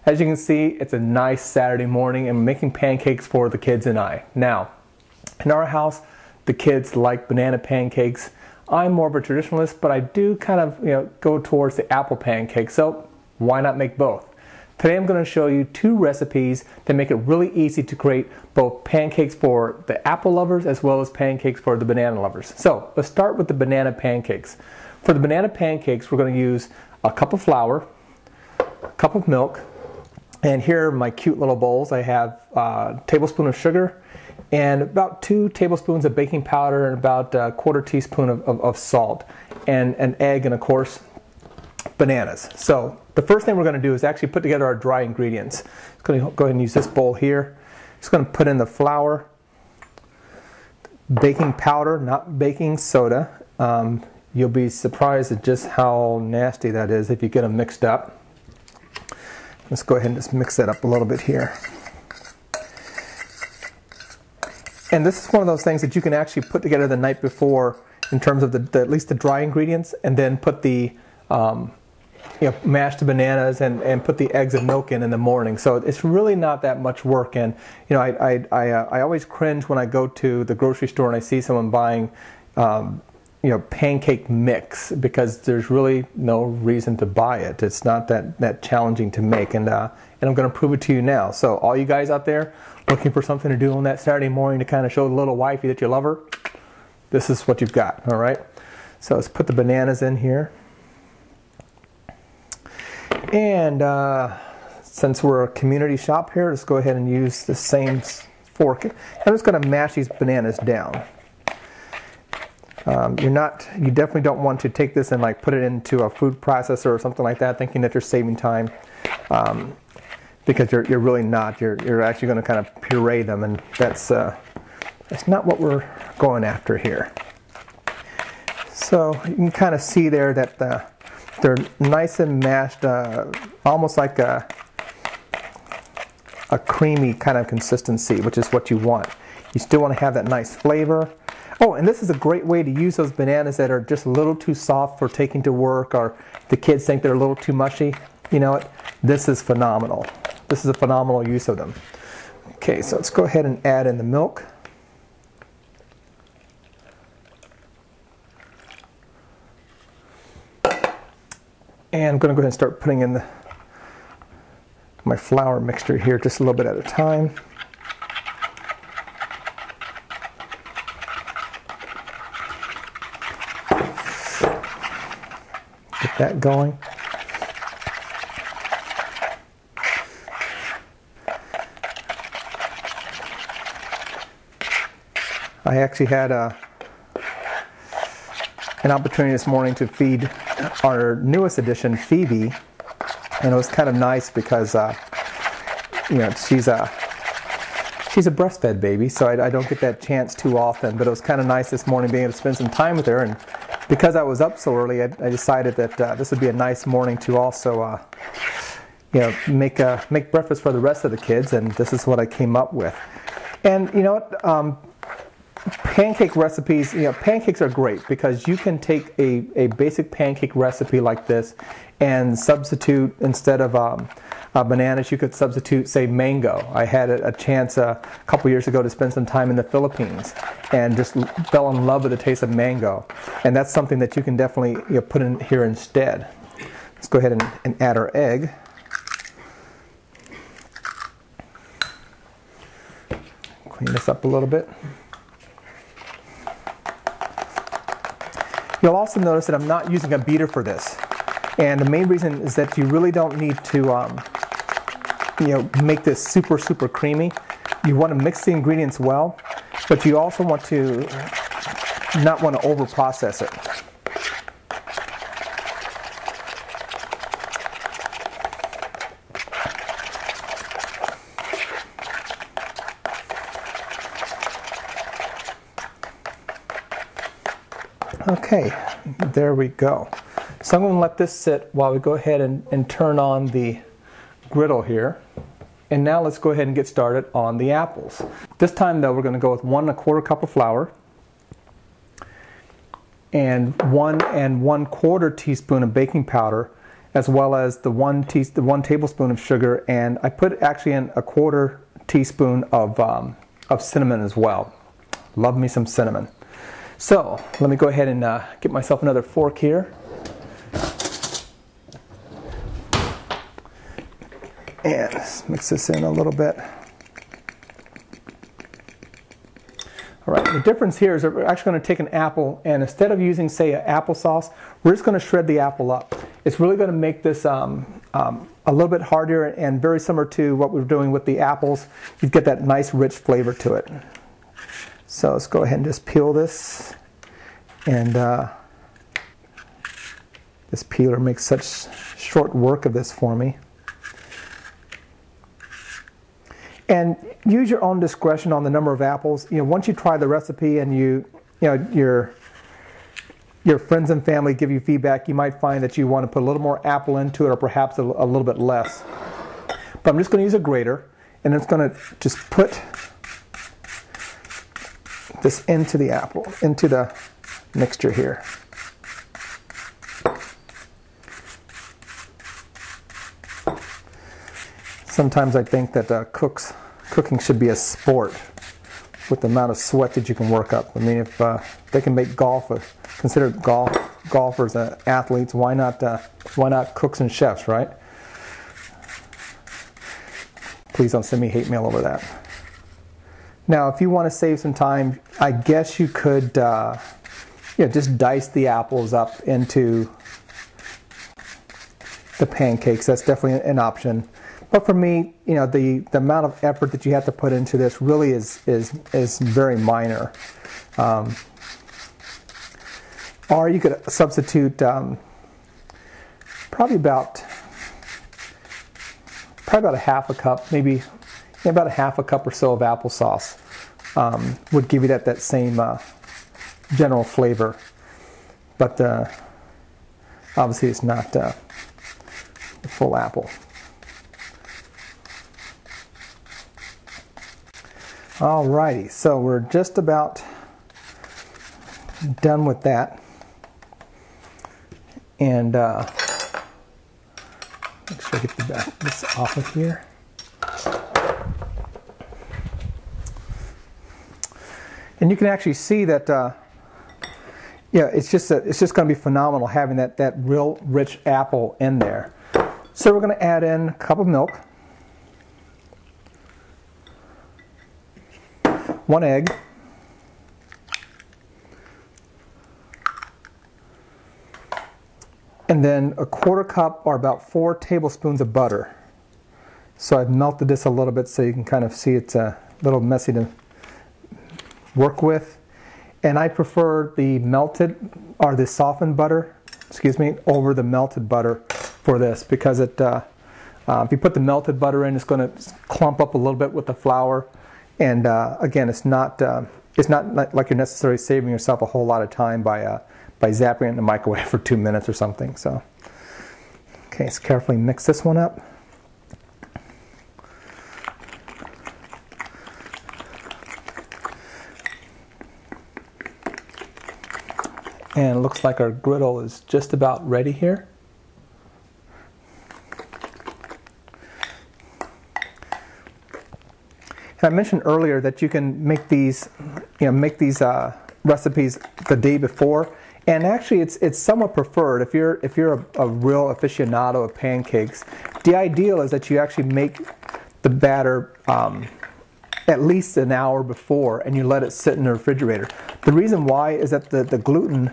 As you can see, it's a nice Saturday morning and I'm making pancakes for the kids and I. Now, in our house, the kids like banana pancakes. I'm more of a traditionalist, but I do kind of go towards the apple pancake, so why not make both? Today I'm going to show you 2 recipes that make it really easy to create both pancakes for the apple lovers as well as pancakes for the banana lovers. So let's start with the banana pancakes. For the banana pancakes, we're going to use a cup of flour, a cup of milk, and here are my cute little bowls. I have a tablespoon of sugar and about 2 tablespoons of baking powder and about a 1/4 teaspoon of salt, and an egg, and of course bananas. So the first thing we're going to do is actually put together our dry ingredients. I'm going to go ahead and use this bowl here. Just going to put in the flour, baking powder, not baking soda. You'll be surprised at just how nasty that is if you get them mixed up. Let's go ahead and just mix that up a little bit here. And this is one of those things that you can actually put together the night before in terms of at least the dry ingredients, and then put the mash the bananas and put the eggs and milk in the morning. So it's really not that much work. And I always cringe when I go to the grocery store and I see someone buying pancake mix, because there's really no reason to buy it. It's not that challenging to make, and I'm going to prove it to you now. So all you guys out there looking for something to do on that Saturday morning to kind of show the little wifey that you love her, this is what you've got. All right, so let's put the bananas in here. And since we're a community shop here, let's go ahead and use the same fork. I'm just going to mash these bananas down. You definitely don't want to take this and put it into a food processor or something like that, thinking that you're saving time, because you're really not. You're actually going to kind of puree them, and that's not what we're going after here. So you can kind of see there that they're nice and mashed, almost like a creamy kind of consistency, which is what you want. You still want to have that nice flavor. Oh, and this is a great way to use those bananas that are just a little too soft for taking to work, or the kids think they're a little too mushy. You know what? This is phenomenal. This is a phenomenal use of them. Okay, so let's go ahead and add in the milk. And I'm going to go ahead and start putting in my flour mixture here, just a little bit at a time. Get that going. I actually had an opportunity this morning to feed our newest addition, Phoebe, and it was kind of nice because she's a breastfed baby, so I don't get that chance too often. But it was kind of nice this morning being able to spend some time with her, and because I was up so early, I decided that this would be a nice morning to also make breakfast for the rest of the kids, and this is what I came up with. And you know what? Pancake recipes, pancakes are great because you can take a basic pancake recipe like this and substitute, instead of bananas, you could substitute, say, mango. I had a chance a couple years ago to spend some time in the Philippines and just fell in love with the taste of mango. And that's something that you can definitely put in here instead. Let's go ahead and add our egg. Clean this up a little bit. You'll also notice that I'm not using a beater for this, and the main reason is that you really don't need to make this super creamy. You want to mix the ingredients well, but you also want to not want to over process it. Okay, there we go. So I'm going to let this sit while we go ahead and turn on the griddle here. And now let's go ahead and get started on the apples. This time though, we're going to go with 1 1/4 cup of flour and 1 1/4 teaspoon of baking powder as well as the one tablespoon of sugar, and I put actually in a 1/4 teaspoon of cinnamon as well. Love me some cinnamon. So let me go ahead and get myself another fork here. And mix this in a little bit. All right, the difference here is that we're actually going to take an apple, and instead of using, say, an applesauce, we're just going to shred the apple up. It's really going to make this a little bit harder and very similar to what we're doing with the apples. You get that nice rich flavor to it. So let's go ahead and just peel this. And this peeler makes such short work of this for me. And use your own discretion on the number of apples. You know, once you try the recipe and your friends and family give you feedback, you might find that you want to put a little more apple into it, or perhaps a little bit less. But I'm just going to use a grater, and I'm going to just put this into the apple, into the mixture here. Sometimes I think that cooking should be a sport with the amount of sweat that you can work up. I mean, if they can make consider golfers athletes, why not cooks and chefs, right? Please don't send me hate mail over that. Now, if you want to save some time, I guess you could just dice the apples up into the pancakes. That's definitely an option. But for me, the amount of effort that you have to put into this really is very minor. Or you could substitute probably about a half a cup, maybe about a half a cup or so of applesauce would give you that same general flavor. But obviously it's not the full apple. Alrighty, so we're just about done with that. And make sure I get this off of here. And you can actually see that it's just going to be phenomenal having that real rich apple in there. So we're going to add in a cup of milk, 1 egg, and then a 1/4 cup or about 4 tablespoons of butter. So I've melted this a little bit so you can kind of see it's a little messy to work with. And I prefer the softened butter, over the melted butter for this, because if you put the melted butter in, it's going to clump up a little bit with the flour. And again, it's not like you're necessarily saving yourself a whole lot of time by zapping it in the microwave for 2 minutes or something. So, okay, let's carefully mix this one up. And it looks like our griddle is just about ready here. And I mentioned earlier that you can make these recipes the day before, and actually it's somewhat preferred if you're a real aficionado of pancakes. The ideal is that you actually make the batter at least an hour before, and you let it sit in the refrigerator. The reason why is that the gluten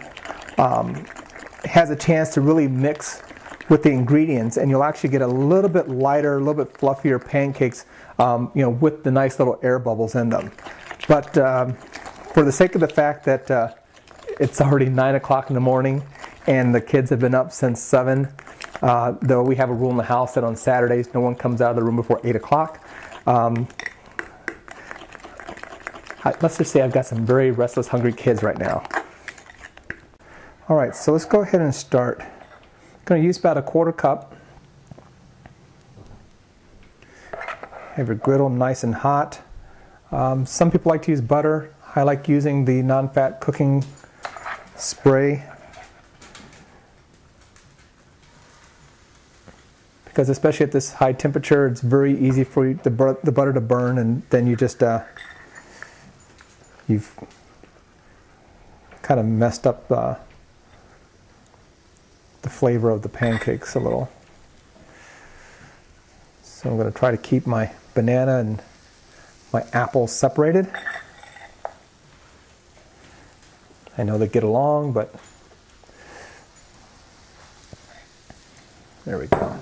has a chance to really mix with the ingredients, and you'll actually get a little bit lighter, a little bit fluffier pancakes, with the nice little air bubbles in them. But for the sake of the fact that it's already 9 o'clock in the morning and the kids have been up since 7, though we have a rule in the house that on Saturdays no one comes out of the room before 8 o'clock. Let's just say I've got some very restless, hungry kids right now. All right, so let's go ahead and start. I'm going to use about a 1/4 cup. Have your griddle nice and hot. Some people like to use butter. I like using the non-fat cooking spray. because especially at this high temperature, it's very easy for the butter to burn, and then you just you've kind of messed up the flavor of the pancakes a little. So I'm going to try to keep my banana and my apple separated. I know they get along, but there we go.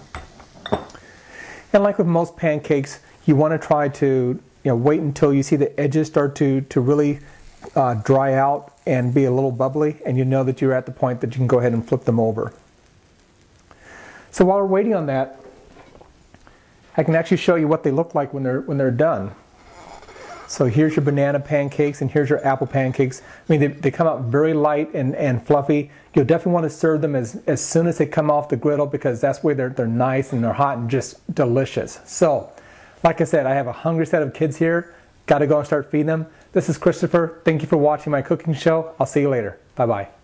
And like with most pancakes, you want to try to wait until you see the edges start to really dry out and be a little bubbly, and you know that you're at the point that you can go ahead and flip them over. So while we're waiting on that, I can actually show you what they look like when they're done. So here's your banana pancakes and here's your apple pancakes. I mean, they come out very light and fluffy. You'll definitely want to serve them as soon as they come off the griddle, because that's where they're nice and they're hot and just delicious. So, like I said, I have a hungry set of kids here. Got to go and start feeding them. This is Christopher. Thank you for watching my cooking show. I'll see you later. Bye-bye.